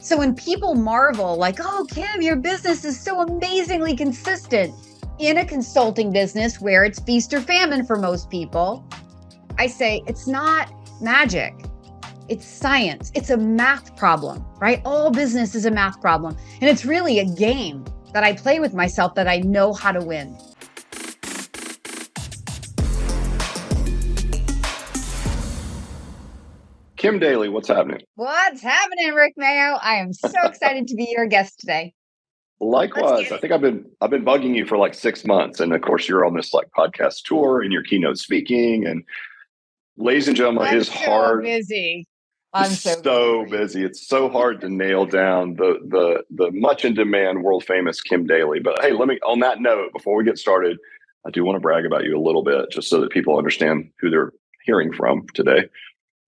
So when people marvel like, oh, Kim, your business is so amazingly consistent in a consulting business where it's feast or famine for most people, I say it's not magic. It's science. It's a math problem, right? All business is a math problem. And it's really a game that I play with myself that I know how to win. Kim Daly, what's happening? What's happening, Rick Mayo? I am so excited to be your guest today. Likewise, I think I've been bugging you for like 6 months, and of course you're on this like podcast tour and you're keynote speaking, and ladies and gentlemen, it is hard. Busy. I'm so busy. It's so hard to nail down the much in demand, world famous Kim Daly. But hey, on that note, before we get started, I do want to brag about you a little bit, just so that people understand who they're hearing from today.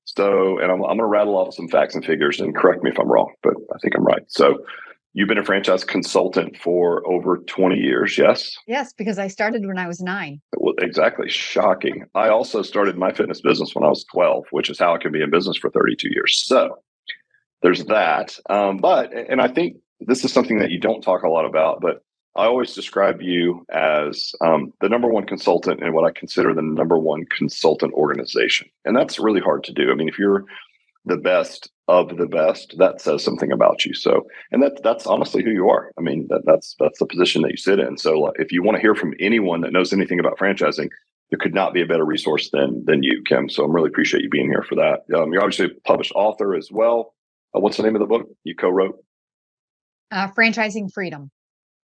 So, and I'm going to rattle off some facts and figures, and correct me if I'm wrong, but I think I'm right. So you've been a franchise consultant for over 20 years, yes? Yes, because I started when I was 9. Well, exactly. Shocking. I also started my fitness business when I was 12, which is how I can be in business for 32 years. So there's that. And I think this is something that you don't talk a lot about, but I always describe you as the number one consultant in what I consider the number one consultant organization. And that's really hard to do. I mean, if you're the best of the best, that says something about you. So, and that's honestly who you are. I mean, that's the position that you sit in. So if you want to hear from anyone that knows anything about franchising, there could not be a better resource than you, Kim. So I'm really appreciate you being here for that. You're obviously a published author as well. What's the name of the book you co-wrote? Franchising Freedom.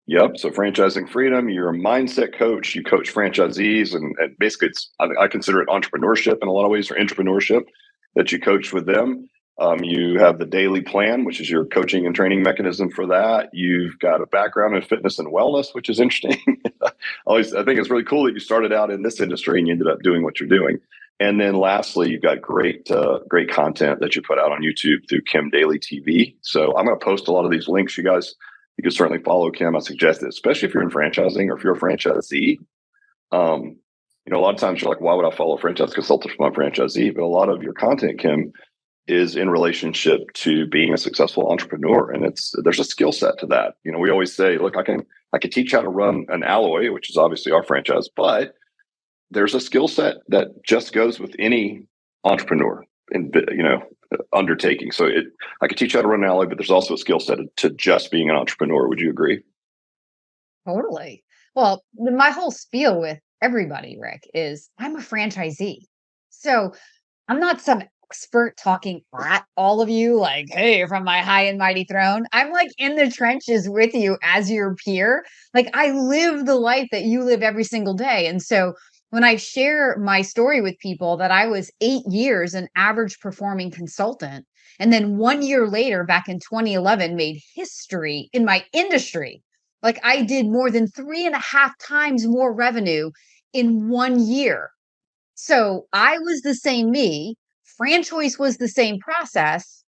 Yep. So Franchising Freedom, you're a mindset coach. You coach franchisees, and basically I consider it entrepreneurship in a lot of ways, or entrepreneurship that you coach with them. You have the daily plan, which is your coaching and training mechanism for that. You've got a background in fitness and wellness, which is interesting. I think it's really cool that you started out in this industry and you ended up doing what you're doing. And then lastly, you've got great content that you put out on YouTube through Kim Daly TV. So I'm going to post a lot of these links. You guys, you can certainly follow Kim. I suggest it, especially if you're in franchising or if you're a franchisee. A lot of times you're like, why would I follow a franchise consultant for my franchisee? But a lot of your content, Kim, is in relationship to being a successful entrepreneur. And there's a skill set to that. We always say, look, I can teach how to run an Alloy, which is obviously our franchise, but there's a skill set that just goes with any entrepreneur and, undertaking. So I could teach how to run an Alloy, but there's also a skill set to just being an entrepreneur. Would you agree? Totally. Well, my whole spiel with everybody, Rick, is I'm a franchisee. So I'm not some expert talking at all of you like, hey, from my high and mighty throne. I'm like in the trenches with you as your peer. Like I live the life that you live every single day. And so when I share my story with people that I was 8 years an average performing consultant, and then 1 year later, back in 2011, made history in my industry. Like I did more than 3.5 times more revenue in 1 year. So I was the same me. Franchoice was the same process,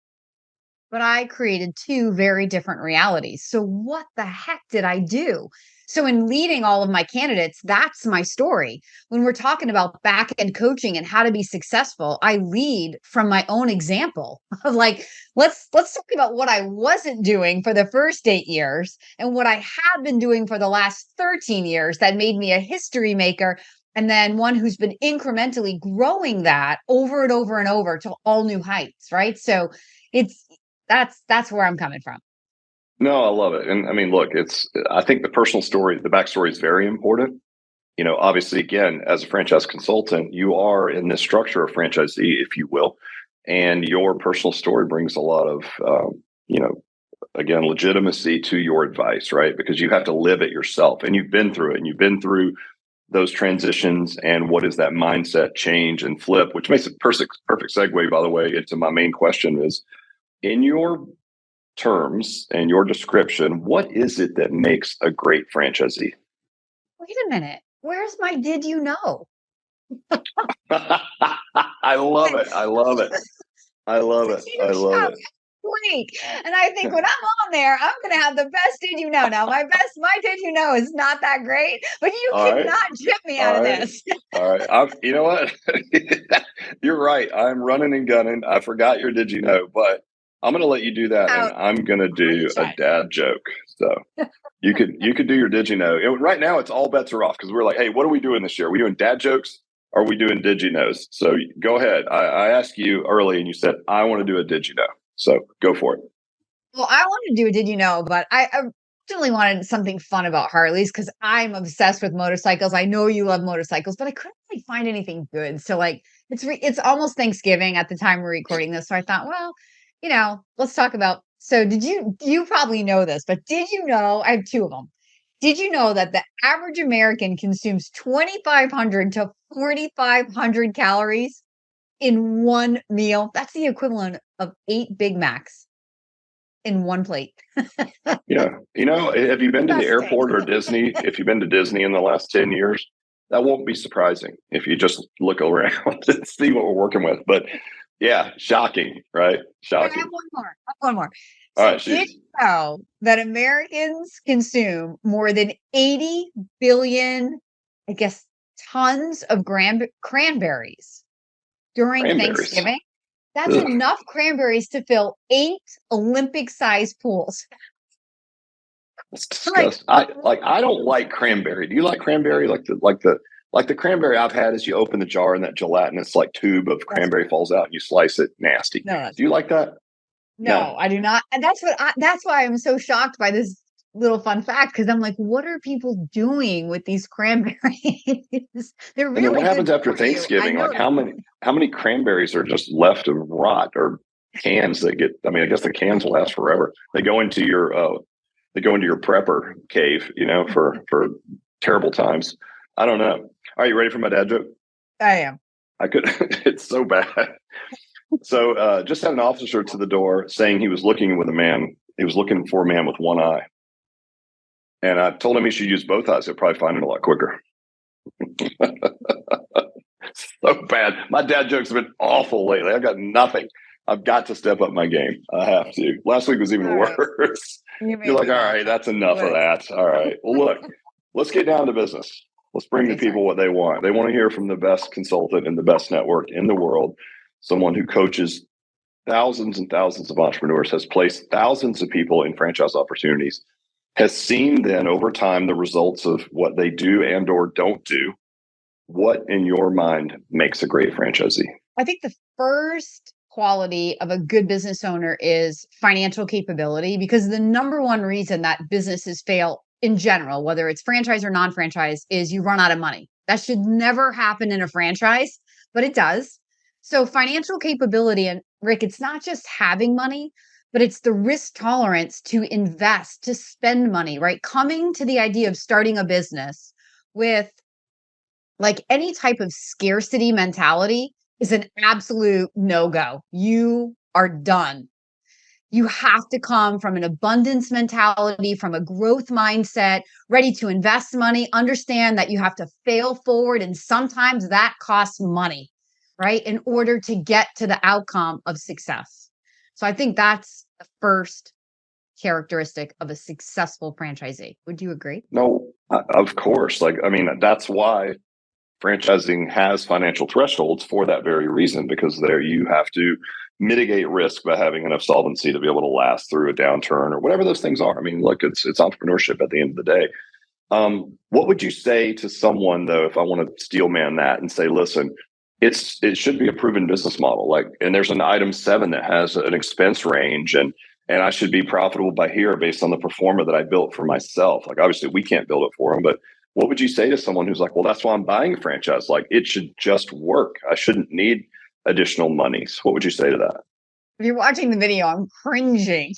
but I created 2 very different realities. So what the heck did I do? So in leading all of my candidates, that's my story. When we're talking about back-end coaching and how to be successful, I lead from my own example of like, let's talk about what I wasn't doing for the first 8 years and what I have been doing for the last 13 years that made me a history maker. And then one who's been incrementally growing that over and over and over to all new heights, right? So that's where I'm coming from. No, I love it. And I mean, look, I think the personal story, the backstory is very important. Obviously, again, as a franchise consultant, you are in this structure of franchisee, if you will, and your personal story brings a lot of, again, legitimacy to your advice, right? Because you have to live it yourself, and you've been through it, and you've been through those transitions and what is that mindset change and flip, which makes a perfect segue, by the way, into my main question is, in your terms and your description, what is it that makes a great franchisee? Wait a minute. Where's my did you know? I love it. I love it. Week. And I think when I'm on there, I'm going to have the best did you know. Now, my did you know is not that great, but you cannot chip me out of this. All right. You know what? You're right. I'm running and gunning. I forgot your did you know, but I'm going to let you do that, and Out. I'm going to do a dad joke. So you could do your did you know. Right now, it's all bets are off because we're like, hey, what are we doing this year? Are we doing dad jokes? Or are we doing did you knows? So go ahead. I asked you early, and you said I want to do a did you know. So go for it. Well, I want to do a did you know, but I originally wanted something fun about Harleys because I'm obsessed with motorcycles. I know you love motorcycles, but I couldn't really find anything good. So like it's almost Thanksgiving at the time we're recording this. So I thought, well, let's talk about. So you probably know this, but did you know, I have two of them. Did you know that the average American consumes 2,500 to 4,500 calories in one meal? That's the equivalent of 8 Big Macs in one plate. Yeah. Have you been to the Disgusting. airport or Disney? If you've been to Disney in the last 10 years, that won't be surprising if you just look around and see what we're working with. But yeah, shocking, right? I Shocking. have one more. I have one more. All So right, did shoot. you know that Americans consume more than 80 billion, I guess, tons of cranberries during Cranberries. Thanksgiving? That's Ugh, enough cranberries to fill 8 Olympic-sized pools. that's Like, disgusting. I don't like cranberry. Do you like cranberry? Like the cranberry I've had is you open the jar and that gelatinous like tube of that's cranberry falls out and you slice it. Nasty. no, that's Do you like that? no, No. I do not. And that's why I'm so shocked by this little fun fact because I'm like, what are people doing with these cranberries? They're And then what really good happens after for you. I Thanksgiving? know Like that. how many cranberries are just left of rot or cans that get? I mean, I guess the cans will last forever. They go into your prepper cave, for terrible times. I don't know. Are you ready for my dad joke? I am. I could. It's so bad. So just had an officer to the door saying he was looking with a man. He was looking for a man with one eye, and I told him he should use both eyes. He'll probably find it a lot quicker. So bad. My dad jokes have been awful lately. I've got nothing. I've got to step up my game. I have to. Last week was even All right. worse. You You're made like, me all laugh. right, that's enough of Good. that. All right. Well, look, let's get down to business. Let's bring the Okay, sorry. people what they want. They want to hear from the best consultant and the best network in the world, someone who coaches thousands and thousands of entrepreneurs, has placed thousands of people in franchise opportunities, has seen then over time the results of what they do and or don't do. What in your mind makes a great franchisee? I think the first quality of a good business owner is financial capability because the number one reason that businesses fail in general, whether it's franchise or non franchise, is you run out of money. That should never happen in a franchise, but it does. So, financial capability, and Rick, it's not just having money, but it's the risk tolerance to invest, to spend money, right? Coming to the idea of starting a business with like any type of scarcity mentality is an absolute no go. You are done. You have to come from an abundance mentality, from a growth mindset, ready to invest money, understand that you have to fail forward. And sometimes that costs money, right? In order to get to the outcome of success. So I think that's the first characteristic of a successful franchisee. Would you agree? No, of course. Like, I mean, that's why franchising has financial thresholds for that very reason, because there you have to mitigate risk by having enough solvency to be able to last through a downturn or whatever those things are. I mean, look, it's entrepreneurship at the end of the day. What would you say to someone though, if I want to steel man that and say, listen, it should be a proven business model. Like, and there's an item 7 that has an expense range and I should be profitable by here based on the performer that I built for myself. Like, obviously we can't build it for them, but what would you say to someone who's like, well, that's why I'm buying a franchise. Like, it should just work. I shouldn't need additional monies. What would you say to that? If you're watching the video, I'm cringing.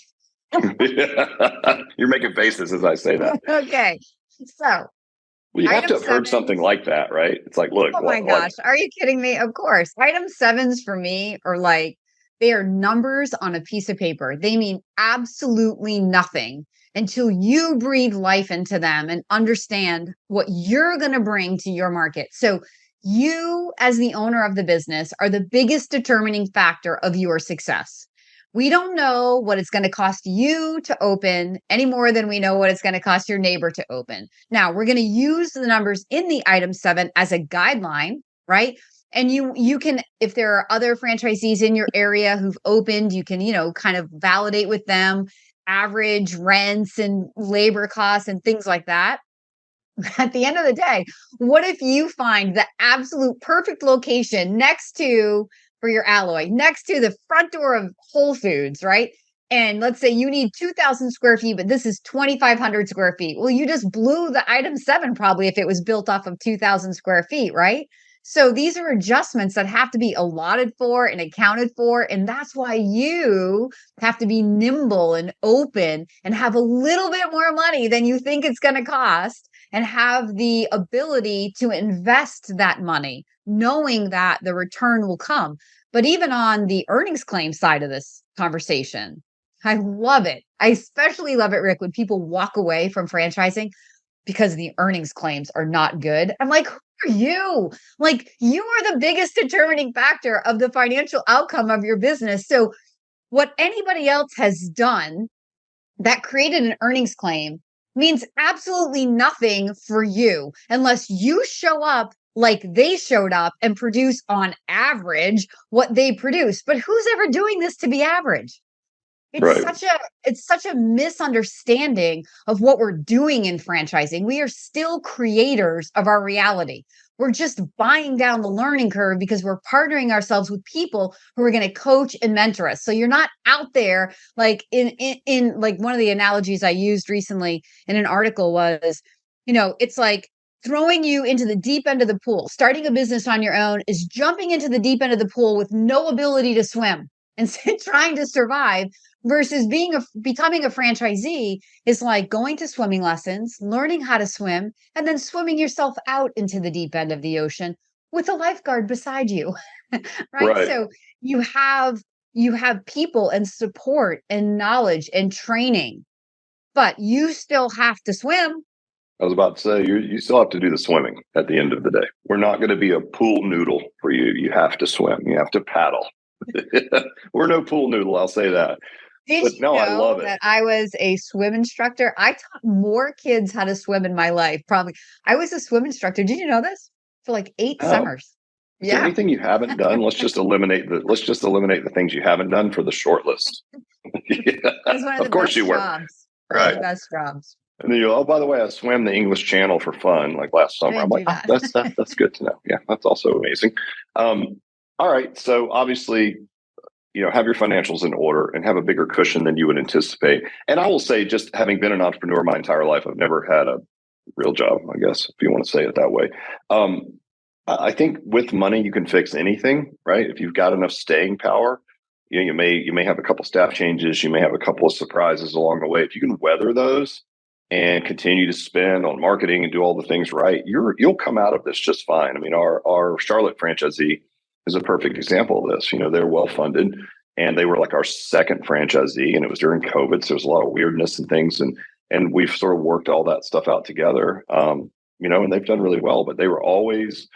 You're making faces as I say that. Okay. So, Well, you have to item have heard something sevens. like that, right? It's like, look, Oh my what, like, gosh. Are you kidding me? Of course. Item sevens for me are like, they are numbers on a piece of paper. They mean absolutely nothing until you breathe life into them and understand what you're going to bring to your market. So, you, as the owner of the business, are the biggest determining factor of your success. We don't know what it's going to cost you to open any more than we know what it's going to cost your neighbor to open. Now, we're going to use the numbers in the item 7 as a guideline, right? And you can, if there are other franchisees in your area who've opened, you can, kind of validate with them average rents and labor costs and things like that. At the end of the day, what if you find the absolute perfect location for your alloy, next to the front door of Whole Foods, right? And let's say you need 2,000 square feet, but this is 2,500 square feet. Well, you just blew the item 7 probably if it was built off of 2,000 square feet, right? So these are adjustments that have to be allotted for and accounted for. And that's why you have to be nimble and open and have a little bit more money than you think it's going to cost, and have the ability to invest that money, knowing that the return will come. But even on the earnings claim side of this conversation, I love it. I especially love it, Rick, when people walk away from franchising because the earnings claims are not good. I'm like, who are you? Like, you are the biggest determining factor of the financial outcome of your business. So what anybody else has done that created an earnings claim means absolutely nothing for you unless you show up like they showed up and produce on average what they produce. But who's ever doing this to be average? Right. It's such a misunderstanding of what we're doing in franchising. We are still creators of our reality. We're just buying down the learning curve because we're partnering ourselves with people who are going to coach and mentor us. So you're not out there like in like one of the analogies I used recently in an article was, it's like throwing you into the deep end of the pool. Starting a business on your own is jumping into the deep end of the pool with no ability to swim and trying to survive, versus becoming a franchisee is like going to swimming lessons, learning how to swim, and then swimming yourself out into the deep end of the ocean with a lifeguard beside you. Right? Right. So you have people and support and knowledge and training, but you still have to swim. I was about to say, you still have to do the swimming at the end of the day. We're not going to be a pool noodle for you. You have to swim. You have to paddle. We're no pool noodle. I'll say that. Did But you no, I know love it. that I was a swim instructor? I taught more kids how to swim in my life. Probably. I was a swim instructor. Did you know this? For like 8 Oh, summers. is there Yeah. anything you haven't done? Let's just eliminate the things you haven't done for the short list. Yeah. It was one of the Of course you best were. jobs. One of Right. the best jobs. And then oh, by the way, I swam the English Channel for fun like last I summer. I'm didn't like, do oh, that. that's good to know. Yeah, that's also amazing. All right. So obviously, have your financials in order and have a bigger cushion than you would anticipate. And I will say, just having been an entrepreneur my entire life, I've never had a real job, I guess, if you want to say it that way. I think with money, you can fix anything, right? If you've got enough staying power, you may have a couple staff changes, you may have a couple of surprises along the way. If you can weather those and continue to spend on marketing and do all the things right, you'll come out of this just fine. I mean, our Charlotte franchisee is a perfect example of this. They're well funded, and they were like our second franchisee, and it was during COVID, so there's a lot of weirdness and things, and we've sort of worked all that stuff out together. And they've done really well, but they always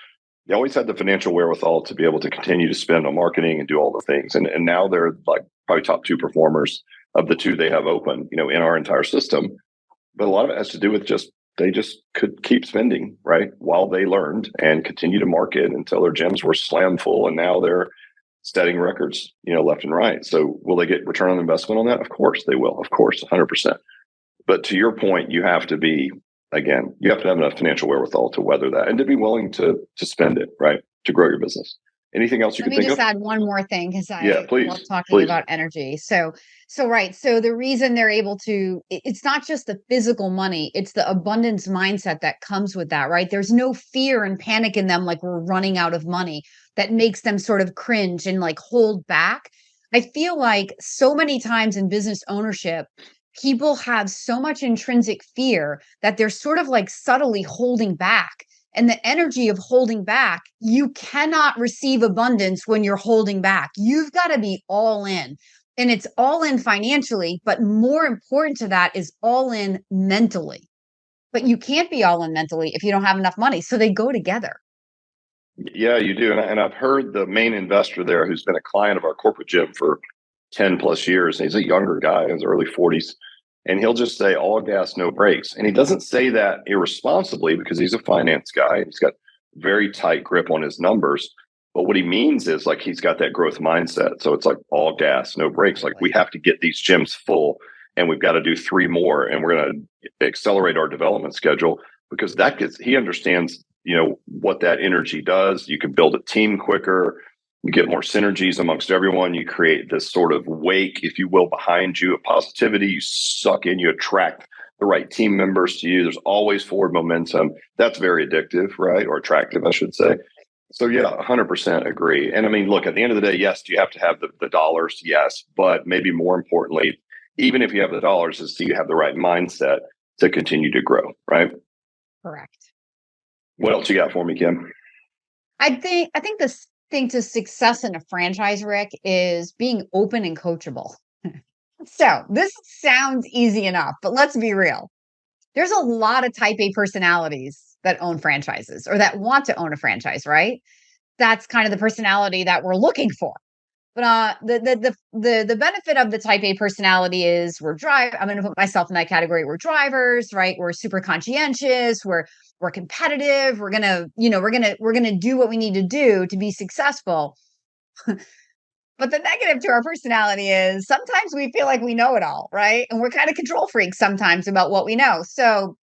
had the financial wherewithal to be able to continue to spend on marketing and do all the things. And now they're like probably top 2 performers of the 2 they have open, in our entire system. But a lot of it has to do with they just could keep spending, right, while they learned and continue to market until their gyms were slam full. And now they're setting records, left and right. So will they get return on investment on that? Of course they will. Of course, 100%. But to your point, you have to have enough financial wherewithal to weather that and to be willing to spend it, right, to grow your business. Anything else you Let can me think just of? add one more thing because Yeah, I love please, talking please. about energy. So right. So the reason they're able to, it's not just the physical money, it's the abundance mindset that comes with that, right? There's no fear and panic in them like we're running out of money that makes them sort of cringe and like hold back. I feel like so many times in business ownership, people have so much intrinsic fear that they're sort of like subtly holding back. And the energy of holding back, you cannot receive abundance when you're holding back. You've got to be all in. And it's all in financially, but more important to that is all in mentally. But you can't be all in mentally if you don't have enough money. So they go together. Yeah, you do. And I've heard the main investor there, who's been a client of our corporate gym for 10 plus years. He's a younger guy in his early 40s. And he'll just say all gas, no brakes. And he doesn't say that irresponsibly because he's a finance guy. He's got very tight grip on his numbers. But what he means is like he's got that growth mindset. So it's like all gas, no brakes. Like we have to get these gyms full and we've got to do 3 more and we're going to accelerate our development schedule because he understands, what that energy does. You can build a team quicker. You get more synergies amongst everyone. You create this sort of wake, if you will, behind you of positivity. You suck in, you attract the right team members to you. There's always forward momentum. That's very addictive, right? Or attractive, I should say. So yeah, 100% agree. And I mean, look, at the end of the day, yes, do you have to have the dollars? Yes. But maybe more importantly, even if you have the dollars, is do you have the right mindset to continue to grow, right? Correct. What else you got for me, Kim? I think the thing to success in a franchise, Rick, is being open and coachable. So this sounds easy enough, but let's be real. There's a lot of type A personalities that own franchises or that want to own a franchise, right? That's kind of the personality that we're looking for. But the benefit of the type A personality is I'm going to put myself in that category. We're drivers, right? We're super conscientious. We're competitive. We're gonna do what we need to do to be successful. But the negative to our personality is sometimes we feel like we know it all, right? And we're kind of control freaks sometimes about what we know. So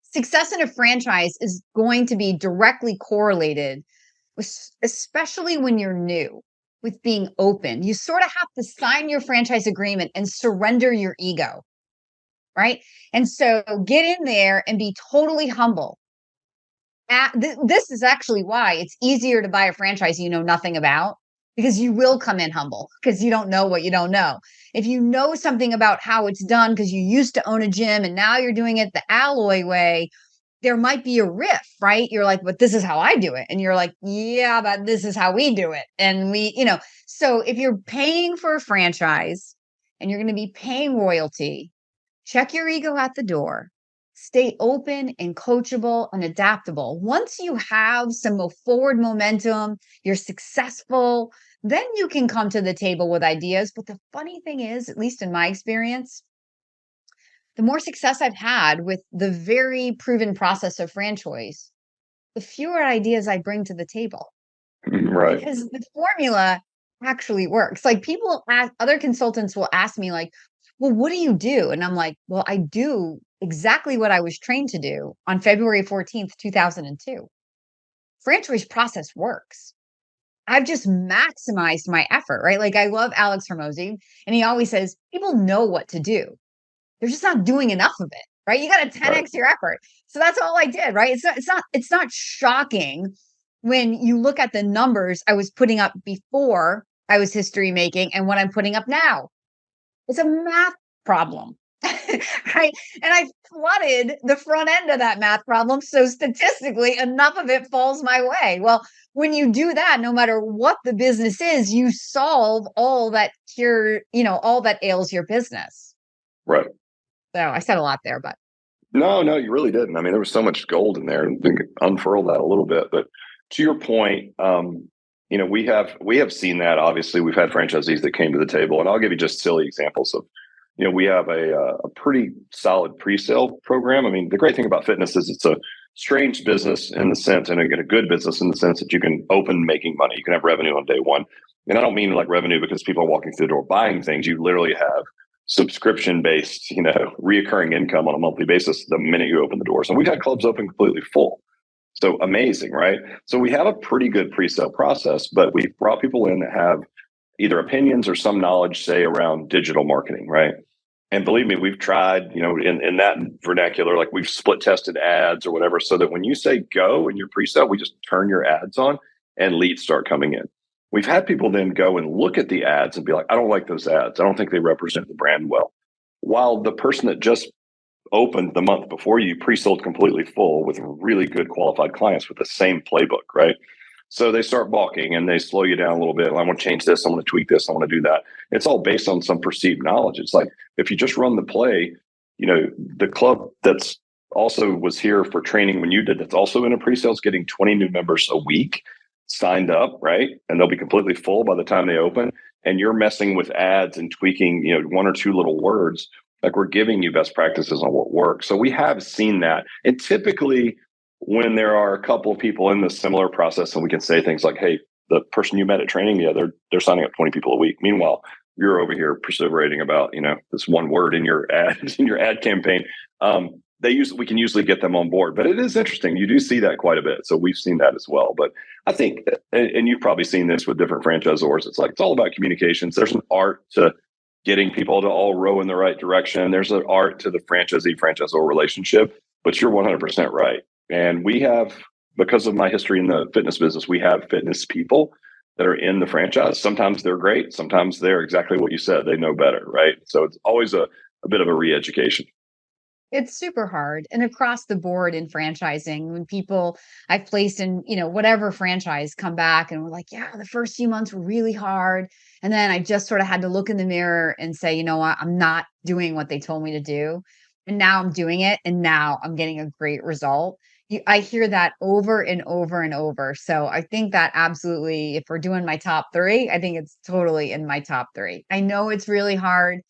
success in a franchise is going to be directly correlated with, especially when you're new, with being open. You sort of have to sign your franchise agreement and surrender your ego, right? And so get in there and be totally humble. This is actually why it's easier to buy a franchise you know nothing about, because you will come in humble because you don't know what you don't know. If you know something about how it's done because you used to own a gym and now you're doing it the Alloy way, there might be a riff, right? You're like, but this is how I do it. And you're like, yeah, but this is how we do it. And so if you're paying for a franchise and you're going to be paying royalty, check your ego at the door. Stay open and coachable and adaptable. Once you have some forward momentum, you're successful, then you can come to the table with ideas. But the funny thing is, at least in my experience, the more success I've had with the very proven process of franchise, the fewer ideas I bring to the table. Right. Because the formula actually works. Like other consultants will ask me like, well, what do you do? And I'm like, well, I do exactly what I was trained to do on February 14th, 2002. Franchise process works. I've just maximized my effort, right? Like I love Alex Hermosi, and he always says people know what to do. They're just not doing enough of it, right? You got to 10x your effort. So that's all I did, right? It's not shocking when you look at the numbers I was putting up before I was history making and what I'm putting up now. It's a math problem, right? And I flooded the front end of that math problem. So statistically, enough of it falls my way. Well, when you do that, no matter what the business is, you solve all that all that ails your business. Right. So I said a lot there, but No, you really didn't. I mean, there was so much gold in there, and unfurl that a little bit. But to your point, we have seen that. Obviously, we've had franchisees that came to the table, and I'll give you just silly examples of. We have a pretty solid pre-sale program. I mean, the great thing about fitness is it's a strange business in the sense, and again, a good business in the sense that you can open making money. You can have revenue on day one, and I don't mean like revenue because people are walking through the door buying things. You literally have subscription based, reoccurring income on a monthly basis the minute you open the doors. And we've had clubs open completely full. So amazing, right? So we have a pretty good pre-sale process, but we've brought people in that have either opinions or some knowledge, say, around digital marketing, right? And believe me, we've tried, in that vernacular, like we've split tested ads or whatever, so that when you say go in your pre-sale, we just turn your ads on and leads start coming in. We've had people then go and look at the ads and be like, I don't like those ads. I don't think they represent the brand well. While the person that just opened the month before you pre-sold completely full with really good qualified clients with the same playbook, right? So they start balking and they slow you down a little bit. I want to change this. I want to tweak this. I want to do that. It's all based on some perceived knowledge. It's like, if you just run the play, the club that's also was here for training when you did, that's also in a pre-sales getting 20 new members a week signed up, right? And they'll be completely full by the time they open. And you're messing with ads and tweaking, one or two little words. Like, we're giving you best practices on what works. So we have seen that. And typically when there are a couple of people in this similar process, and we can say things like, hey, the person you met at training, yeah, they're signing up 20 people a week. Meanwhile, you're over here perseverating about, this one word in your ad in your ad campaign. We can usually get them on board, but it is interesting. You do see that quite a bit. So we've seen that as well. But I think, and you've probably seen this with different franchisors, it's all about communications. There's an art to getting people to all row in the right direction. There's an art to the franchisee-franchisor relationship, but you're 100% right. And we have, because of my history in the fitness business, we have fitness people that are in the franchise. Sometimes they're great. Sometimes they're exactly what you said. They know better, right? So it's always a bit of a re-education. It's super hard. And across the board in franchising, when people I've placed in, whatever franchise come back and we're like, yeah, the first few months were really hard. And then I just sort of had to look in the mirror and say, you know what, I'm not doing what they told me to do. And now I'm doing it. And now I'm getting a great result. I hear that over and over and over. So I think that absolutely, if we're doing my top three, I think it's totally in my top three. I know it's really hard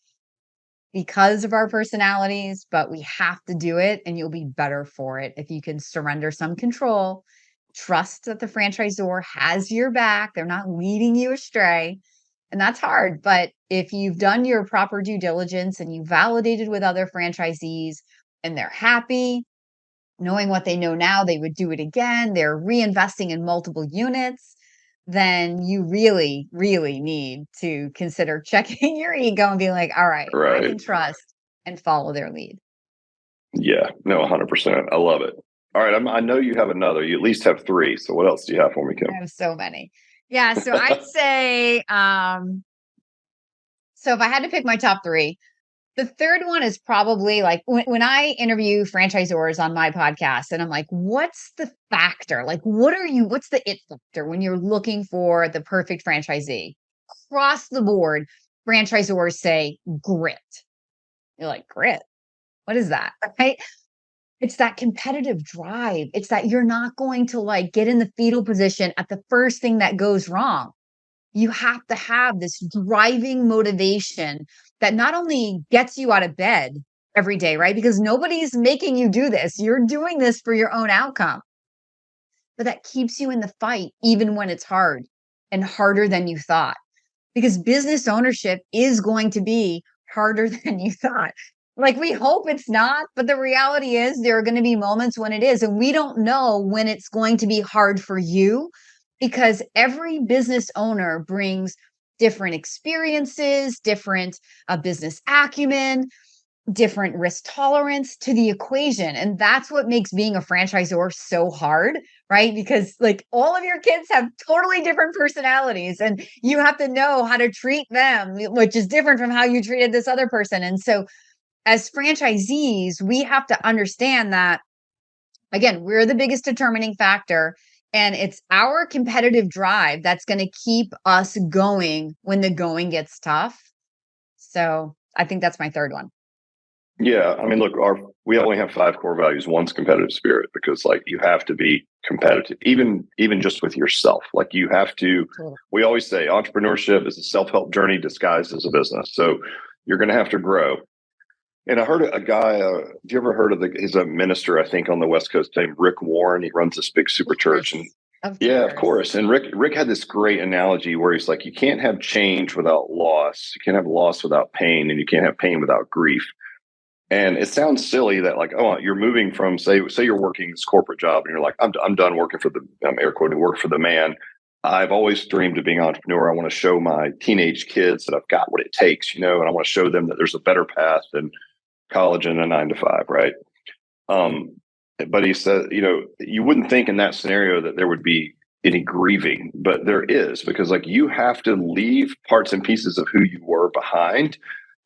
because of our personalities, but we have to do it and you'll be better for it if you can surrender some control, trust that the franchisor has your back, they're not leading you astray. And that's hard, but if you've done your proper due diligence and you validated with other franchisees and they're happy, knowing what they know now, they would do it again, they're reinvesting in multiple units, then you really, really need to consider checking your ego and being like, all right, I Right. can trust and follow their lead. Yeah. No, 100%. I love it. All right. I know you have another. You at least have three. So what else do you have for me, I Kim? have so many. Yeah. So I'd say, so if I had to pick my top three, the third one is probably like when I interview franchisors on my podcast and I'm like, what's the factor? Like, what's the it factor when you're looking for the perfect franchisee? Across the board, franchisors say grit. You're like, grit? What is that? Right? It's that competitive drive. It's that you're not going to like get in the fetal position at the first thing that goes wrong. You have to have this driving motivation that not only gets you out of bed every day, right? Because nobody's making you do this. You're doing this for your own outcome, but that keeps you in the fight, even when it's hard and harder than you thought. Because business ownership is going to be harder than you thought. Like we hope it's not, but the reality is there are going to be moments when it is. And we don't know when it's going to be hard for you because every business owner brings different experiences, different business acumen, different risk tolerance to the equation. And that's what makes being a franchisor so hard, right? Because like all of your kids have totally different personalities and you have to know how to treat them, which is different from how you treated this other person. And so as franchisees, we have to understand that, again, we're the biggest determining factor. And it's our competitive drive that's going to keep us going when the going gets tough. So I think that's my third one. Yeah, I mean, look, we only have five core values. One's competitive spirit because, like, you have to be competitive, even just with yourself. Like, you have to. Totally. We always say entrepreneurship is a self-help journey disguised as a business. So you're going to have to grow. And I heard a guy. Do you ever heard of he's a minister, I think, on the West Coast named Rick Warren. He runs this big super church, and yeah, of course. And Rick had this great analogy where he's like, you can't have change without loss. You can't have loss without pain, and you can't have pain without grief. And it sounds silly that like, oh, you're moving from say you're working this corporate job and you're like, I'm done working for the air quoting work for the man. I've always dreamed of being an entrepreneur. I want to show my teenage kids that I've got what it takes, and I want to show them that there's a better path than college and a 9 to 5, right? But he said, you wouldn't think in that scenario that there would be any grieving, but there is because like you have to leave parts and pieces of who you were behind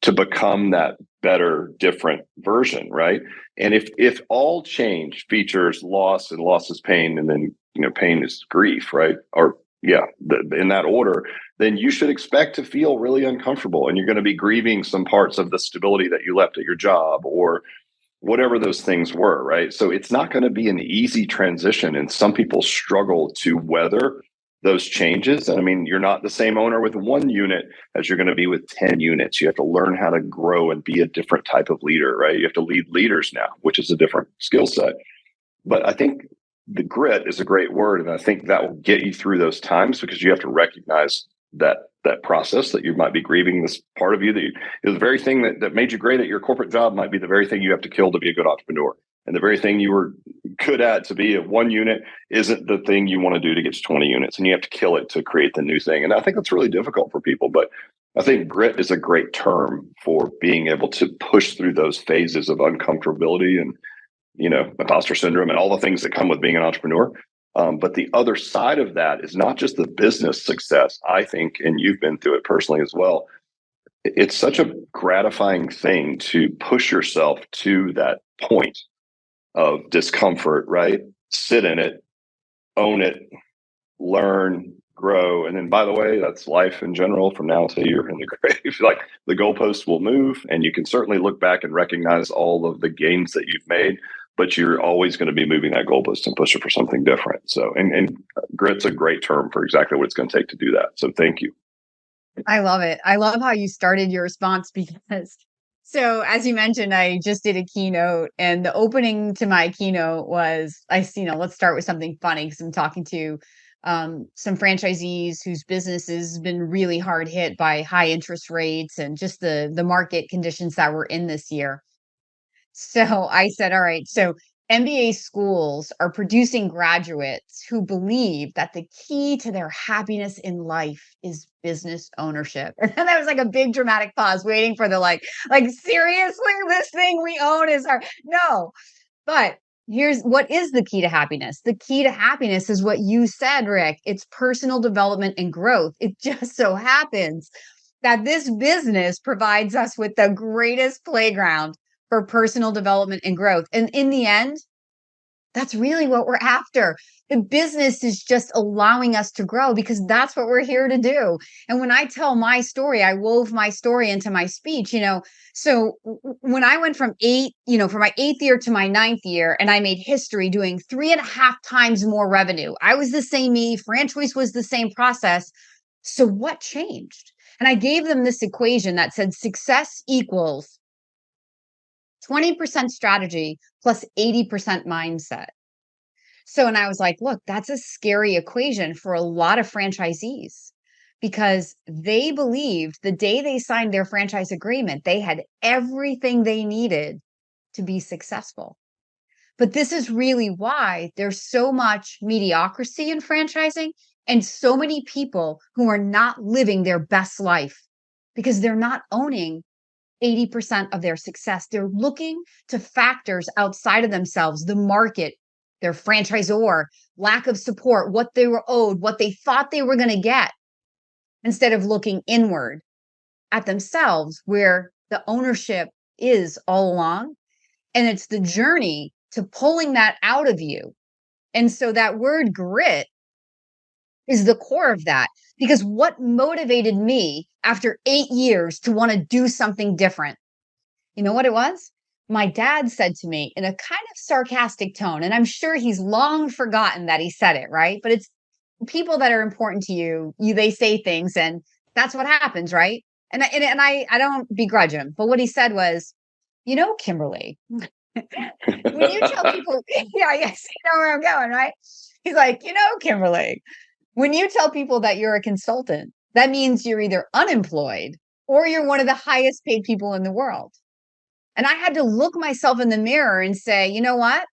to become that better, different version, right? And if all change features loss and loss is pain, and then pain is grief, right? Or yeah, in that order, then you should expect to feel really uncomfortable, and you're going to be grieving some parts of the stability that you left at your job or whatever those things were, right? So it's not going to be an easy transition, and some people struggle to weather those changes. And I mean, you're not the same owner with one unit as you're going to be with 10 units. You have to learn how to grow and be a different type of leader, right? You have to lead leaders now, which is a different skill set. But I think the grit is a great word, and I think that will get you through those times because you have to recognize that process that you might be grieving this part of you that the very thing that made you great at your corporate job might be the very thing you have to kill to be a good entrepreneur. And the very thing you were good at to be at one unit isn't the thing you want to do to get to 20 units. And you have to kill it to create the new thing. And I think that's really difficult for people. But I think grit is a great term for being able to push through those phases of uncomfortability and, imposter syndrome and all the things that come with being an entrepreneur. But the other side of that is not just the business success, I think, and you've been through it personally as well. It's such a gratifying thing to push yourself to that point of discomfort, right? Sit in it, own it, learn, grow. And then, by the way, that's life in general from now until you're in the grave. Like the goalposts will move, and you can certainly look back and recognize all of the gains that you've made, but you're always going to be moving that goalpost and pushing for something different. So, and grit's a great term for exactly what it's going to take to do that. So thank you. I love it. I love how you started your response because, so as you mentioned, I just did a keynote, and the opening to my keynote was, let's start with something funny because I'm talking to some franchisees whose business has been really hard hit by high interest rates and just the market conditions that we're in this year. So I said, all right, so MBA schools are producing graduates who believe that the key to their happiness in life is business ownership. And then there was like a big dramatic pause waiting for the like seriously, this thing we own is our no. But here's what is the key to happiness. The key to happiness is what you said, Rick. It's personal development and growth. It just so happens that this business provides us with the greatest playground for personal development and growth. And in the end, that's really what we're after. The business is just allowing us to grow because that's what we're here to do. And when I tell my story, I wove my story into my speech, So when I went from from my 8th year to my 9th year, and I made history doing 3.5 times more revenue, I was the same me. Franchise was the same process. So what changed? And I gave them this equation that said success equals 20% strategy plus 80% mindset. So, and I was like, look, that's a scary equation for a lot of franchisees because they believed the day they signed their franchise agreement, they had everything they needed to be successful. But this is really why there's so much mediocrity in franchising and so many people who are not living their best life because they're not owning 80% of their success. They're looking to factors outside of themselves, the market, their franchisor, lack of support, what they were owed, what they thought they were going to get, instead of looking inward at themselves where the ownership is all along. And it's the journey to pulling that out of you. And so that word grit is the core of that, because what motivated me after 8 years to want to do something different? You know what it was? My dad said to me in a kind of sarcastic tone, and I'm sure he's long forgotten that he said it, right? But it's people that are important to you, they say things, and that's what happens, right? And I don't begrudge him, but what he said was, Kimberly, when you tell people, yeah, yes, you know where I'm going, right? He's like, Kimberly, when you tell people that you're a consultant, that means you're either unemployed or you're one of the highest paid people in the world. And I had to look myself in the mirror and say, you know what?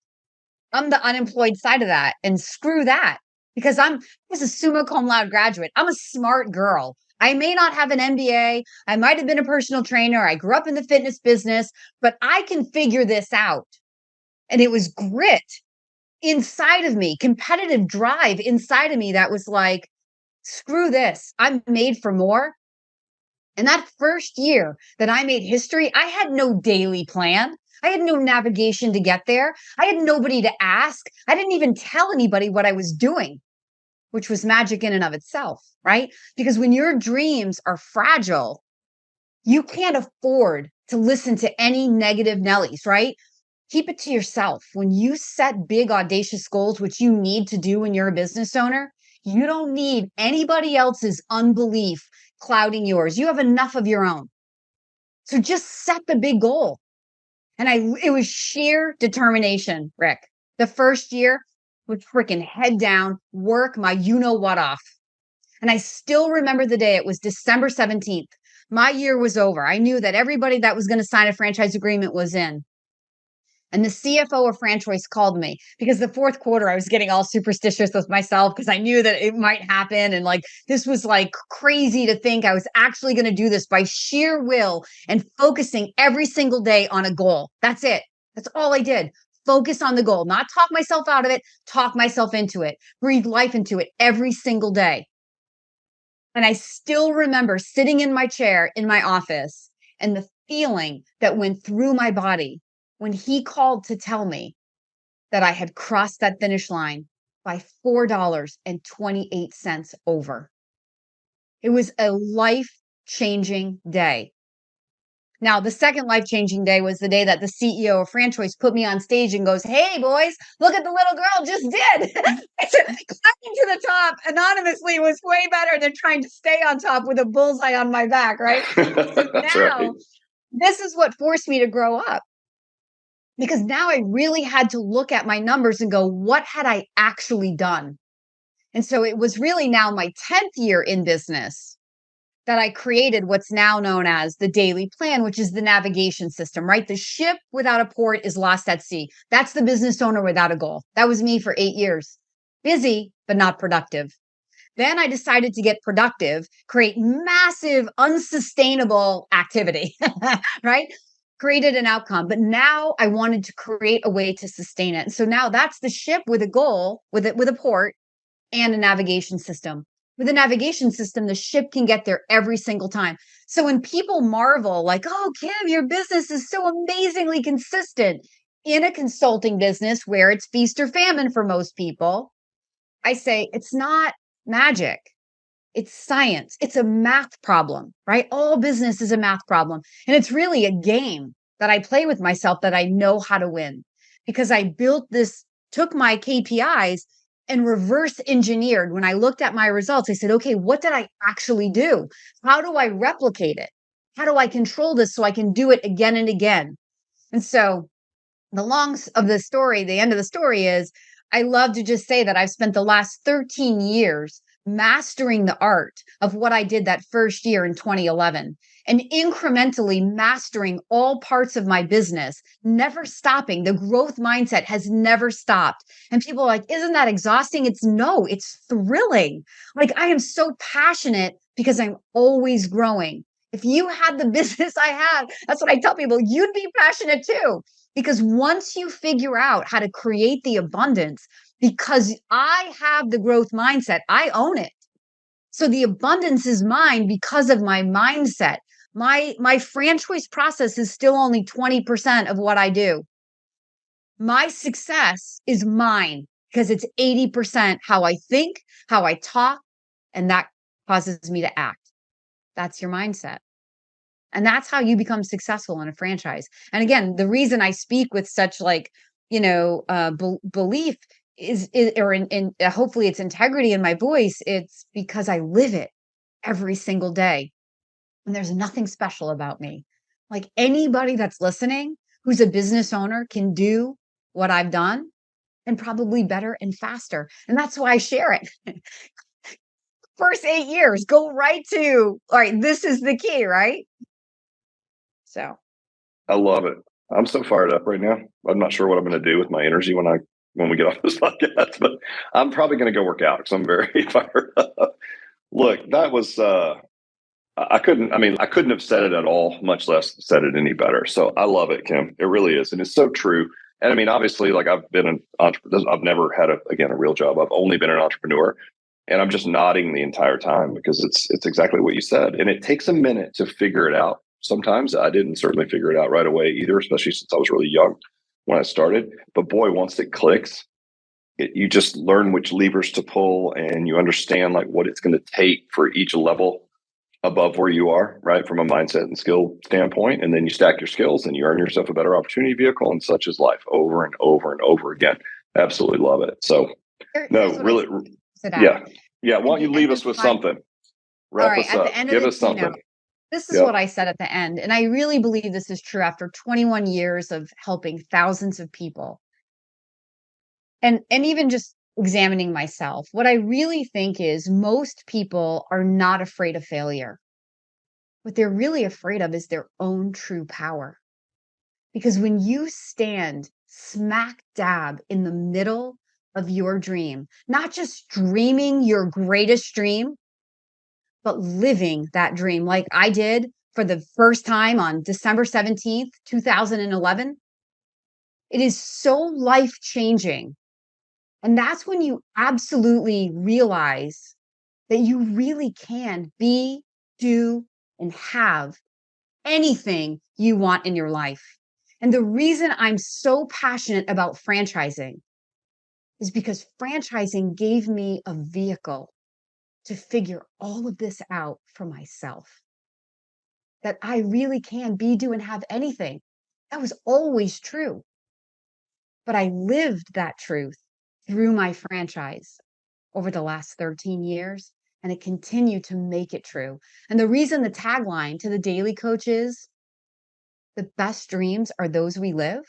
I'm the unemployed side of that, and screw that, because I was a summa cum laude graduate. I'm a smart girl. I may not have an MBA. I might have been a personal trainer. I grew up in the fitness business, but I can figure this out. And it was grit inside of me, competitive drive inside of me that was like, screw this. I'm made for more. And that first year that I made history, I had no daily plan. I had no navigation to get there. I had nobody to ask. I didn't even tell anybody what I was doing, which was magic in and of itself, right? Because when your dreams are fragile, you can't afford to listen to any negative Nellies, right? Keep it to yourself. When you set big, audacious goals, which you need to do when you're a business owner, you don't need anybody else's unbelief clouding yours. You have enough of your own. So just set the big goal. And it was sheer determination, Rick. The first year was freaking head down, work my you-know-what off. And I still remember the day. It was December 17th. My year was over. I knew that everybody that was going to sign a franchise agreement was in. And the CFO of Franchise called me because the fourth quarter, I was getting all superstitious with myself because I knew that it might happen. And like, this was like crazy to think I was actually going to do this by sheer will and focusing every single day on a goal. That's it. That's all I did. Focus on the goal, not talk myself out of it, talk myself into it, breathe life into it every single day. And I still remember sitting in my chair in my office and the feeling that went through my body when he called to tell me that I had crossed that finish line by $4.28 over. It was a life-changing day. Now, the second life-changing day was the day that the CEO of Franchise put me on stage and goes, "Hey, boys, look at the little girl just did." I said, climbing to the top anonymously was way better than trying to stay on top with a bullseye on my back, right? So That's right. now, this is what forced me to grow up. Because now I really had to look at my numbers and go, what had I actually done? And so it was really now my 10th year in business that I created what's now known as the daily plan, which is the navigation system, right? The ship without a port is lost at sea. That's the business owner without a goal. That was me for 8 years. Busy, but not productive. Then I decided to get productive, create massive, unsustainable activity, right? Created an outcome, but now I wanted to create a way to sustain it. So now that's the ship with a goal, with a port and a navigation system. With a navigation system, the ship can get there every single time. So when people marvel, like, "Oh, Kim, your business is so amazingly consistent," in a consulting business where it's feast or famine for most people, I say it's not magic. It's science. It's a math problem, right? All business is a math problem. And it's really a game that I play with myself that I know how to win because I built this, took my KPIs and reverse engineered. When I looked at my results, I said, okay, what did I actually do? How do I replicate it? How do I control this so I can do it again and again? And so the end of the story is I love to just say that I've spent the last 13 years mastering the art of what I did that first year in 2011 and incrementally mastering all parts of my business, never stopping. The growth mindset has never stopped. And people are like, isn't that exhausting? It's thrilling. Like I am so passionate because I'm always growing. If you had the business I had, that's what I tell people, you'd be passionate too. Because once you figure out how to create the abundance, because I have the growth mindset, I own it. So the abundance is mine because of my mindset. My franchise process is still only 20% of what I do. My success is mine because it's 80% how I think, how I talk, and that causes me to act. That's your mindset. And that's how you become successful in a franchise. And again, the reason I speak with such like, belief hopefully it's integrity in my voice. It's because I live it every single day. And there's nothing special about me. Like anybody that's listening who's a business owner can do what I've done and probably better and faster. And that's why I share it. First 8 years, go right to, all right, this is the key, right? So I love it. I'm so fired up right now. I'm not sure what I'm going to do with my energy when we get off this podcast, but I'm probably going to go work out because I'm very fired up. Look, that was I couldn't have said it at all, much less said it any better. So I love it, Kim. It really is, and it's so true. And I mean, obviously, like I've been an entrepreneur. I've never had a real job. I've only been an entrepreneur, and I'm just nodding the entire time because it's exactly what you said. And it takes a minute to figure it out. Sometimes I didn't certainly figure it out right away either, especially since I was really young when I started. But boy, once it clicks, you just learn which levers to pull, and you understand like what it's going to take for each level above where you are, right? From a mindset and skill standpoint. And then you stack your skills and you earn yourself a better opportunity vehicle. And such is life over and over and over again. Absolutely love it. So, no, really, yeah. Yeah. Why don't you leave us with something? Wrap us up. Give us something. This is what I said at the end. And I really believe this is true after 21 years of helping thousands of people. And even just examining myself, what I really think is most people are not afraid of failure. What they're really afraid of is their own true power. Because when you stand smack dab in the middle of your dream, not just dreaming your greatest dream, but living that dream like I did for the first time on December 17th, 2011, it is so life changing. And that's when you absolutely realize that you really can be, do, and have anything you want in your life. And the reason I'm so passionate about franchising is because franchising gave me a vehicle to figure all of this out for myself. That I really can be, do, and have anything. That was always true. But I lived that truth through my franchise over the last 13 years, and it continued to make it true. And the reason the tagline to the Daily Coach is the best dreams are those we live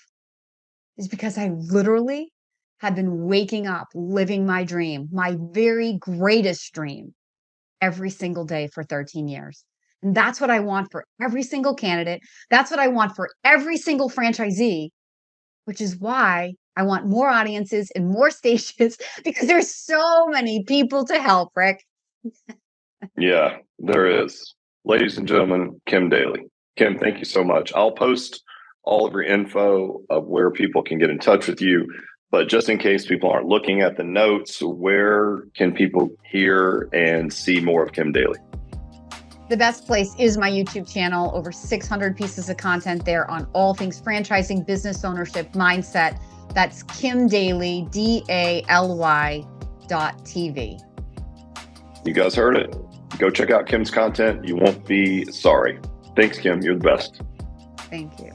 is because I literally have been waking up, living my dream, my very greatest dream every single day for 13 years. And that's what I want for every single candidate. That's what I want for every single franchisee, which is why I want more audiences in more stages because there's so many people to help, Rick. Yeah, there is. Ladies and gentlemen, Kim Daly. Kim, thank you so much. I'll post all of your info of where people can get in touch with you. But just in case people aren't looking at the notes, where can people hear and see more of Kim Daly? The best place is my YouTube channel. Over 600 pieces of content there on all things franchising, business ownership, mindset. That's Kim Daly, DALY.TV. You guys heard it. Go check out Kim's content. You won't be sorry. Thanks, Kim. You're the best. Thank you.